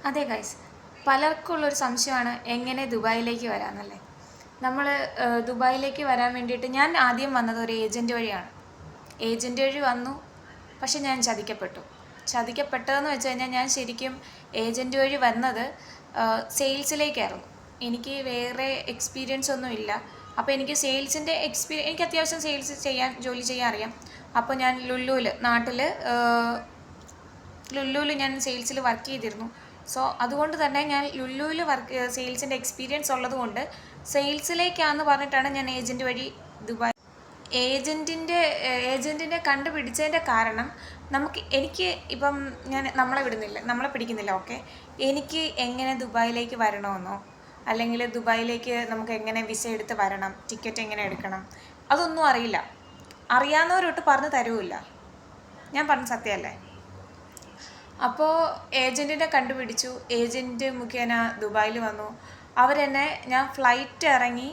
അതെ ഗൈസ്, പലർക്കുള്ളൊരു സംശയമാണ് എങ്ങനെ ദുബായിലേക്ക് വരാമെന്നല്ലേ. നമ്മൾ ദുബായിലേക്ക് വരാൻ വേണ്ടിയിട്ട് ഞാൻ ആദ്യം വന്നത് ഒരു ഏജൻറ്റ് വഴിയാണ്. ഏജൻറ്റ് വഴി വന്നു, പക്ഷെ ഞാൻ ചതിക്കപ്പെട്ടതെന്ന് വെച്ച് കഴിഞ്ഞാൽ ഞാൻ ശരിക്കും ഏജൻറ്റ് വഴി വന്നത് സെയിൽസിലേക്കായിരുന്നു. എനിക്ക് വേറെ എക്സ്പീരിയൻസ് ഒന്നും ഇല്ല. അപ്പോൾ എനിക്ക് സെയിൽസിൻ്റെ എനിക്ക് അത്യാവശ്യം സെയിൽസ് ജോലി ചെയ്യാൻ അറിയാം. അപ്പോൾ ഞാൻ ലുല്ലുവിൽ ഞാൻ സെയിൽസിൽ വർക്ക് ചെയ്തിരുന്നു. സോ അതുകൊണ്ട് തന്നെ ഞാൻ ലുല്ലുവിൽ സെയിൽസിൻ്റെ എക്സ്പീരിയൻസ് ഉള്ളത് കൊണ്ട് സെയിൽസിലേക്കാണെന്ന് പറഞ്ഞിട്ടാണ് ഞാൻ ഏജൻറ്റ് വഴി ദുബായ് ഏജൻറ്റിനെ കണ്ടുപിടിച്ചതിൻ്റെ കാരണം എനിക്ക് ഇപ്പം നമ്മളെ പിടിക്കുന്നില്ല. ഓക്കെ, എനിക്ക് എങ്ങനെ ദുബായിലേക്ക് വരണമെന്നോ അല്ലെങ്കിൽ ദുബായിലേക്ക് നമുക്ക് എങ്ങനെ വിസ എടുത്ത് വരണം, ടിക്കറ്റ് എങ്ങനെ എടുക്കണം, അതൊന്നും അറിയില്ല. അറിയാവുന്നവരൊട്ട് പറഞ്ഞു തരുമില്ല. ഞാൻ പറഞ്ഞ സത്യമല്ലേ? അപ്പോൾ ഏജൻറ്റിനെ കണ്ടുപിടിച്ചു. ഏജൻറ്റ് മുഖേന ദുബായിൽ വന്നു. അവരെന്നെ ഞാൻ ഫ്ലൈറ്റ് ഇറങ്ങി,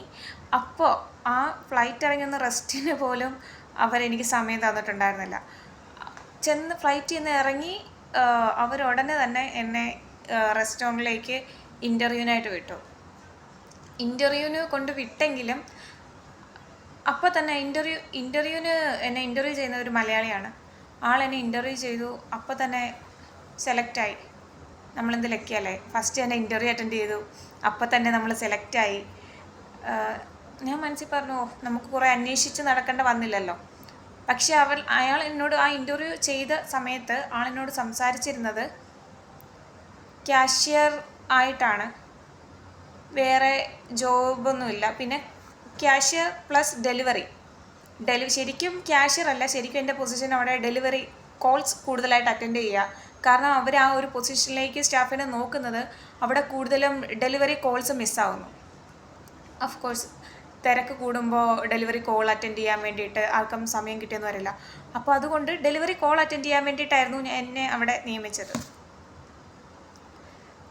അപ്പോൾ ആ ഫ്ലൈറ്റ് ഇറങ്ങുന്ന റെസ്റ്റിന് പോലും അവരെനിക്ക് സമയം തന്നിട്ടുണ്ടായിരുന്നില്ല. ഫ്ലൈറ്റിൽ നിന്ന് ഇറങ്ങി അവരുടനെ തന്നെ എന്നെ റെസ്റ്റോറൻറ്റിലേക്ക് ഇൻ്റർവ്യൂവിനായിട്ട് വിട്ടു. ഇൻ്റർവ്യൂവിന് കൊണ്ട് വിട്ടെങ്കിലും അപ്പോൾ തന്നെ ഇൻ്റർവ്യൂവിന് എന്നെ ഇൻ്റർവ്യൂ ചെയ്യുന്ന ഒരു മലയാളിയാണ്. ആളെന്നെ ഇൻ്റർവ്യൂ ചെയ്തു. അപ്പോൾ തന്നെ സെലക്റ്റായി. നമ്മളെന്ത് ലക്കിയല്ലേ, ഫസ്റ്റ് തന്നെ ഇൻ്റർവ്യൂ അറ്റൻഡ് ചെയ്തു, അപ്പോൾ തന്നെ നമ്മൾ സെലക്റ്റായി. ഞാൻ മനസ്സിൽ പറഞ്ഞു, നമുക്ക് കുറേ അന്വേഷിച്ച് നടക്കേണ്ട വന്നില്ലല്ലോ. പക്ഷേ അയാൾ എന്നോട് ആ ഇൻ്റർവ്യൂ ചെയ്ത സമയത്ത് ആളെന്നോട് സംസാരിച്ചിരുന്നത് ക്യാഷ്യർ ആയിട്ടാണ്, വേറെ ജോബൊന്നുമില്ല. പിന്നെ ക്യാഷ്യർ പ്ലസ് ഡെലിവറി. ശരിക്കും ക്യാഷ്യർ അല്ല, ശരിക്കും എൻ്റെ പൊസിഷൻ അവിടെ ഡെലിവറി കോൾസ് കൂടുതലായിട്ട് അറ്റൻഡ് ചെയ്യുക. കാരണം അവർ ആ ഒരു പൊസിഷനിലേക്ക് സ്റ്റാഫിനെ നോക്കുന്നത് അവിടെ കൂടുതലും ഡെലിവറി കോൾസ് മിസ്സാവുന്നു. ഓഫ് കോഴ്സ് തിരക്ക് കൂടുമ്പോൾ ഡെലിവറി കോൾ അറ്റൻഡ് ചെയ്യാൻ വേണ്ടിയിട്ട് ആർക്കും സമയം കിട്ടിയെന്ന് വരില്ല. അപ്പോൾ അതുകൊണ്ട് ഡെലിവറി കോൾ അറ്റൻഡ് ചെയ്യാൻ വേണ്ടിയിട്ടായിരുന്നു എന്നെ അവിടെ നിയമിച്ചത്.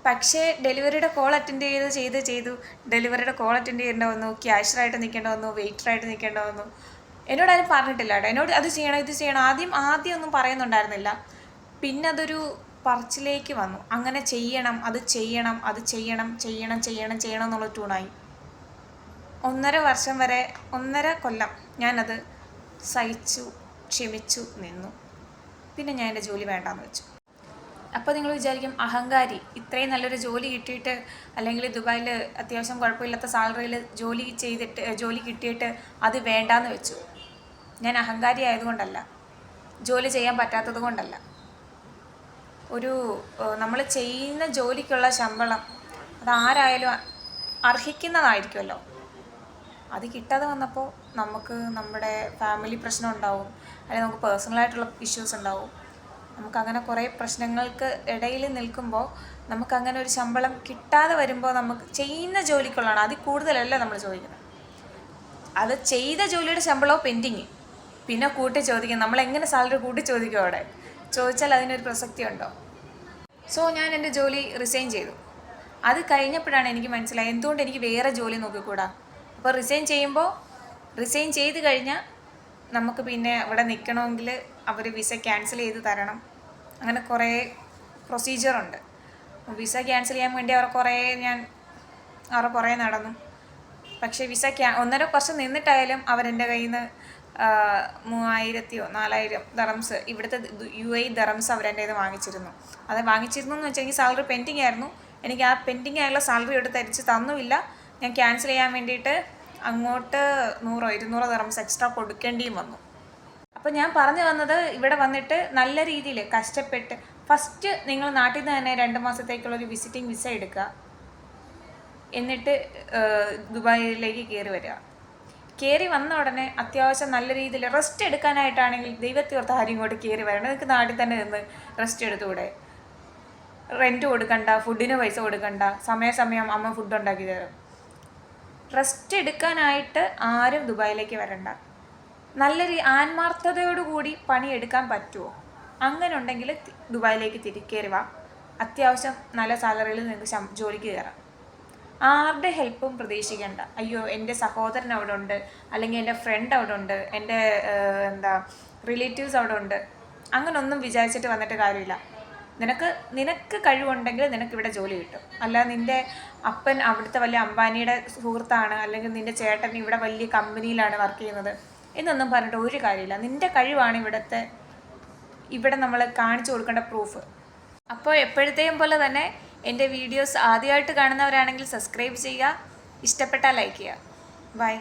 പക്ഷേ ഡെലിവറിയുടെ കോൾ അറ്റൻഡ് ചെയ്തു ഡെലിവറിയുടെ കോൾ അറ്റൻഡ് ചെയ്യേണ്ട വന്നു, ക്യാഷ്യറായിട്ട് നിൽക്കേണ്ട വന്നു, വെയിറ്ററായിട്ട് നിൽക്കേണ്ട വന്നു. എന്നോടാരും പറഞ്ഞിട്ടില്ല കേട്ടോ. എന്നോട് അത് ചെയ്യണം ഇത് ചെയ്യണം ആദ്യം ഒന്നും പറയുന്നുണ്ടായിരുന്നില്ല. പിന്നെ അതൊരു പറച്ചിലേക്ക് വന്നു. അങ്ങനെ ചെയ്യണം എന്നുള്ള ട്യൂണായി. 1.5 കൊല്ലം ഞാനത് സഹിച്ചു, ക്ഷമിച്ചു നിന്നു. പിന്നെ ഞാൻ എൻ്റെ ജോലി വേണ്ടാന്ന് വെച്ചു. അപ്പോൾ നിങ്ങൾ വിചാരിക്കും, അഹങ്കാരി, ഇത്രയും നല്ലൊരു ജോലി കിട്ടിയിട്ട്, അല്ലെങ്കിൽ ദുബായിൽ അത്യാവശ്യം കുഴപ്പമില്ലാത്ത സാലറിയിൽ ജോലി കിട്ടിയിട്ട് അത് വേണ്ടാന്ന് വെച്ചു. ഞാൻ അഹങ്കാരി ആയതുകൊണ്ടല്ല, ജോലി ചെയ്യാൻ പറ്റാത്തത് കൊണ്ടല്ല. നമ്മൾ ചെയ്യുന്ന ജോലിക്കുള്ള ശമ്പളം അതാരായാലും അർഹിക്കുന്നതായിരിക്കുമല്ലോ. അത് കിട്ടാതെ വന്നപ്പോൾ നമുക്ക് നമ്മുടെ ഫാമിലി പ്രശ്നം ഉണ്ടാവും, അല്ലെങ്കിൽ നമുക്ക് പേഴ്സണലായിട്ടുള്ള ഇഷ്യൂസ് ഉണ്ടാവും. നമുക്കങ്ങനെ കുറേ പ്രശ്നങ്ങൾക്ക് ഇടയിൽ നിൽക്കുമ്പോൾ നമുക്കങ്ങനെ ഒരു ശമ്പളം കിട്ടാതെ വരുമ്പോൾ നമുക്ക് ചെയ്യുന്ന ജോലിക്കുള്ളതാണ്, അതിൽ കൂടുതലല്ല നമ്മൾ ചോദിക്കുന്നത്. അത് ചെയ്ത ജോലിയുടെ ശമ്പളമോ പെൻഡിങ്, പിന്നെ കൂട്ടി ചോദിക്കും. നമ്മളെങ്ങനെ സാലറി കൂട്ടി ചോദിക്കും? അവിടെ ചോദിച്ചാൽ അതിനൊരു പ്രസക്തി ഉണ്ടോ? സോ ഞാൻ എൻ്റെ ജോലി റിസൈൻ ചെയ്തു. അത് കഴിഞ്ഞപ്പോഴാണ് എനിക്ക് മനസ്സിലായത് എന്തുകൊണ്ട് എനിക്ക് വേറെ ജോലി നോക്കിക്കൂടാ. അപ്പോൾ റിസൈൻ ചെയ്ത് കഴിഞ്ഞാൽ നമുക്ക് പിന്നെ അവിടെ നിൽക്കണമെങ്കിൽ അവർ വിസ ക്യാൻസൽ ചെയ്ത് തരണം. അങ്ങനെ കുറേ പ്രൊസീജിയറുണ്ട്. വിസ ക്യാൻസൽ ചെയ്യാൻ വേണ്ടി അവരുടെ പുറകെ നടന്നു. പക്ഷേ വിസ 1.5 വർഷം നിന്നിട്ടായാലും അവരെൻ്റെ കയ്യിൽ നിന്ന് 3000-4000 ദറംസ്, ഇവിടുത്തെ UAE ദറംസ് അവരെൻ്റെ കയ്യിൽ നിന്ന് വാങ്ങിച്ചിരുന്നു. അത് എന്ന് വെച്ചാൽ എനിക്ക് സാലറി പെൻഡിങ് ആയിരുന്നു. എനിക്ക് ആ പെൻഡിങ് ആയുള്ള സാലറി എടുത്ത് തിരിച്ച് തന്നുമില്ല. ഞാൻ ക്യാൻസൽ ചെയ്യാൻ വേണ്ടിയിട്ട് അങ്ങോട്ട് 100-200 ദറംസ് എക്സ്ട്രാ കൊടുക്കേണ്ടിയും വന്നു. അപ്പോൾ ഞാൻ പറഞ്ഞു വന്നത്, ഇവിടെ വന്നിട്ട് നല്ല രീതിയിൽ കഷ്ടപ്പെട്ട് ഫസ്റ്റ് നിങ്ങൾ നാട്ടിൽ നിന്ന് തന്നെ 2 മാസത്തേക്കുള്ളൊരു വിസിറ്റിംഗ് വിസ എടുക്കുക. എന്നിട്ട് ദുബായിലേക്ക് കയറി വന്ന ഉടനെ അത്യാവശ്യം നല്ല രീതിയിൽ റെസ്റ്റ് എടുക്കാനായിട്ടാണെങ്കിൽ ദൈവത്തോർത്ത് ആരും ഇങ്ങോട്ട് കയറി വരണം. നിങ്ങൾക്ക് നാട്ടിൽ തന്നെ നിന്ന് റെസ്റ്റ് എടുത്തുകൂടെ? റെൻറ്റ് കൊടുക്കണ്ട, ഫുഡിന് പൈസ കൊടുക്കണ്ട, സമയം അമ്മ ഫുഡ് ഉണ്ടാക്കി തരും. റെസ്റ്റ് എടുക്കാനായിട്ട് ആരും ദുബായിലേക്ക് വരണ്ട. നല്ലൊരു ആത്മാർത്ഥതയോടുകൂടി പണിയെടുക്കാൻ പറ്റുമോ? അങ്ങനെ ഉണ്ടെങ്കിൽ ദുബായിലേക്ക് കയറി വാ. അത്യാവശ്യം നല്ല സാലറിയിൽ നിങ്ങൾക്ക് ജോലിക്ക് കയറാം. ആരുടെ ഹെൽപ്പും പ്രതീക്ഷിക്കേണ്ട. അയ്യോ എൻ്റെ സഹോദരൻ അവിടെ ഉണ്ട്, അല്ലെങ്കിൽ എൻ്റെ ഫ്രണ്ട് അവിടെ ഉണ്ട്, എൻ്റെ റിലേറ്റീവ്സ് അവിടെ ഉണ്ട്, അങ്ങനൊന്നും വിചാരിച്ചിട്ട് വന്നിട്ട് കാര്യമില്ല. നിനക്ക് കഴിവുണ്ടെങ്കിൽ നിനക്കിവിടെ ജോലി കിട്ടും. അല്ല നിൻ്റെ അപ്പൻ അവിടുത്തെ വലിയ അംബാനിയുടെ സുഹൃത്താണ്, അല്ലെങ്കിൽ നിൻ്റെ ചേട്ടൻ ഇവിടെ വലിയ കമ്പനിയിലാണ് വർക്ക് ചെയ്യുന്നത് എന്നൊന്നും പറഞ്ഞിട്ട് ഒരു കാര്യമില്ല. നിൻ്റെ കഴിവാണ് ഇവിടെ നമ്മൾ കാണിച്ചു കൊടുക്കേണ്ട പ്രൂഫ്. അപ്പോൾ എപ്പോഴത്തെയും പോലെ തന്നെ എൻ്റെ വീഡിയോസ് ആദ്യമായിട്ട് കാണുന്നവരാണെങ്കിൽ സബ്സ്ക്രൈബ് ചെയ്യുക, ഇഷ്ടപ്പെട്ടാൽ ലൈക്ക് ചെയ്യുക. ബൈ.